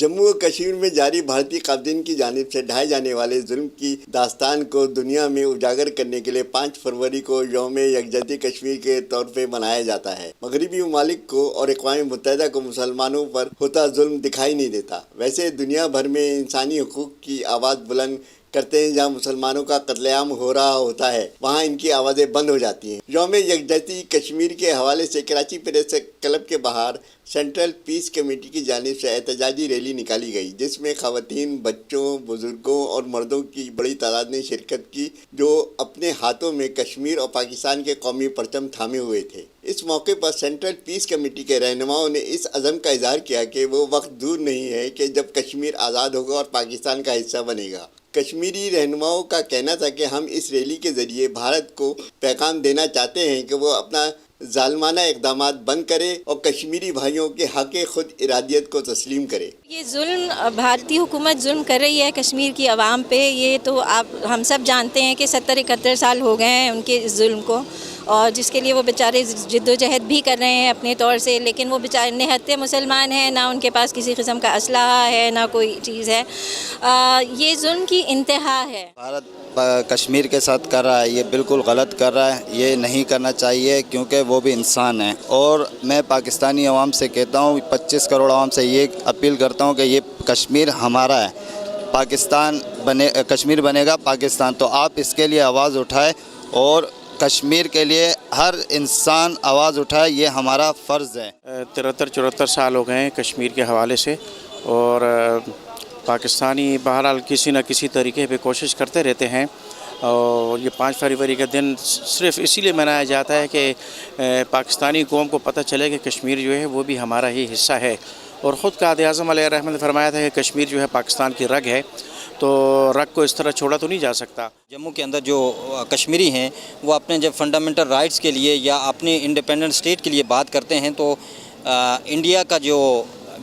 جموں و کشمیر میں جاری بھارتی قابضین کی جانب سے ڈھائے جانے والے ظلم کی داستان کو دنیا میں اجاگر کرنے کے لیے 5 فروری کو یوم یکجہتی کشمیر کے طور پہ منایا جاتا ہے۔ مغربی ممالک کو اور اقوام متحدہ کو مسلمانوں پر ہوتا ظلم دکھائی نہیں دیتا۔ ویسے دنیا بھر میں انسانی حقوق کی آواز بلند کرتے ہیں، جہاں مسلمانوں کا قتل عام ہو رہا ہوتا ہے وہاں ان کی آوازیں بند ہو جاتی ہیں۔ یوم یکجہتی کشمیر کے حوالے سے کراچی پریس کلب کے باہر سینٹرل پیس کمیٹی کی جانب سے احتجاجی ریلی نکالی گئی، جس میں خواتین، بچوں، بزرگوں اور مردوں کی بڑی تعداد نے شرکت کی، جو اپنے ہاتھوں میں کشمیر اور پاکستان کے قومی پرچم تھامے ہوئے تھے۔ اس موقع پر سینٹرل پیس کمیٹی کے رہنماؤں نے اس عزم کا اظہار کیا کہ وہ وقت دور نہیں ہے کہ جب کشمیر آزاد ہوگا اور پاکستان کا حصہ بنے گا۔ کشمیری رہنماؤں کا کہنا تھا کہ ہم اس ریلی کے ذریعے بھارت کو پیغام دینا چاہتے ہیں کہ وہ اپنا ظالمانہ اقدامات بند کرے اور کشمیری بھائیوں کے حق خود ارادیت کو تسلیم کرے۔ یہ ظلم بھارتی حکومت ظلم کر رہی ہے کشمیر کی عوام پہ، یہ تو ہم سب جانتے ہیں کہ 70-71 سال ہو گئے ہیں ان کے اس ظلم کو، اور جس کے لیے وہ بیچارے جد و جہد بھی کر رہے ہیں اپنے طور سے، لیکن وہ بیچارے نہتے مسلمان ہیں، نہ ان کے پاس کسی قسم کا اسلحہ ہے، نہ کوئی چیز ہے۔ یہ ظلم کی انتہا ہے۔ بھارت کشمیر کے ساتھ کر رہا ہے، یہ بالکل غلط کر رہا ہے، یہ نہیں کرنا چاہیے کیونکہ وہ بھی انسان ہیں۔ اور میں پاکستانی عوام سے کہتا ہوں، 25 کروڑ عوام سے یہ اپیل کرتا ہوں کہ یہ کشمیر ہمارا ہے، کشمیر بنے گا پاکستان، تو آپ اس کے لیے آواز اٹھائے اور کشمیر کے لیے ہر انسان آواز اٹھائے، یہ ہمارا فرض ہے۔ 73-74 سال ہو گئے ہیں کشمیر کے حوالے سے، اور پاکستانی بہرحال کسی نہ کسی طریقے پہ کوشش کرتے رہتے ہیں، اور یہ 5 فروری کا دن صرف اسی لیے منایا جاتا ہے کہ پاکستانی قوم کو پتہ چلے کہ کشمیر جو ہے وہ بھی ہمارا ہی حصہ ہے، اور خود قائد اعظم علیہ الرحمۃ نے فرمایا تھا کہ کشمیر جو ہے پاکستان کی رگ ہے، تو رگ کو اس طرح چھوڑا تو نہیں جا سکتا۔ جموں کے اندر جو کشمیری ہیں وہ اپنے جب فنڈامنٹل رائٹس کے لیے یا اپنے انڈیپینڈنٹ اسٹیٹ کے لیے بات کرتے ہیں، تو انڈیا کا جو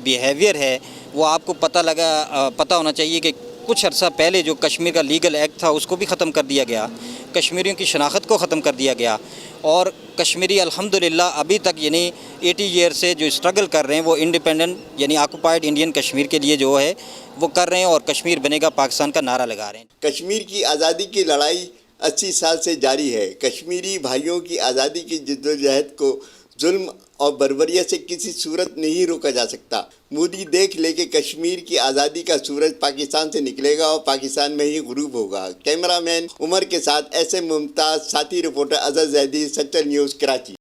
بیہیویئر ہے وہ آپ کو پتہ ہونا چاہیے کہ کچھ عرصہ پہلے جو کشمیر کا لیگل ایکٹ تھا اس کو بھی ختم کر دیا گیا، کشمیریوں کی شناخت کو ختم کر دیا گیا، اور کشمیری الحمدللہ ابھی تک یعنی 80 ایئر سے جو اسٹرگل کر رہے ہیں وہ انڈیپینڈنٹ یعنی آکوپائڈ انڈین کشمیر کے لیے جو ہے وہ کر رہے ہیں، اور کشمیر بنے گا پاکستان کا نعرہ لگا رہے ہیں۔ کشمیر کی آزادی کی لڑائی 80 سال سے جاری ہے۔ کشمیری بھائیوں کی آزادی کی جدوجہد کو ظلم اور بربریت سے کسی صورت نہیں روکا جا سکتا۔ مودی دیکھ لے کہ کشمیر کی آزادی کا سورج پاکستان سے نکلے گا اور پاکستان میں ہی غروب ہوگا۔ کیمرہ مین عمر کے ساتھ ایس ایم ممتاز، ساتھی reporter Azhar Zaidi, central news, Karachi.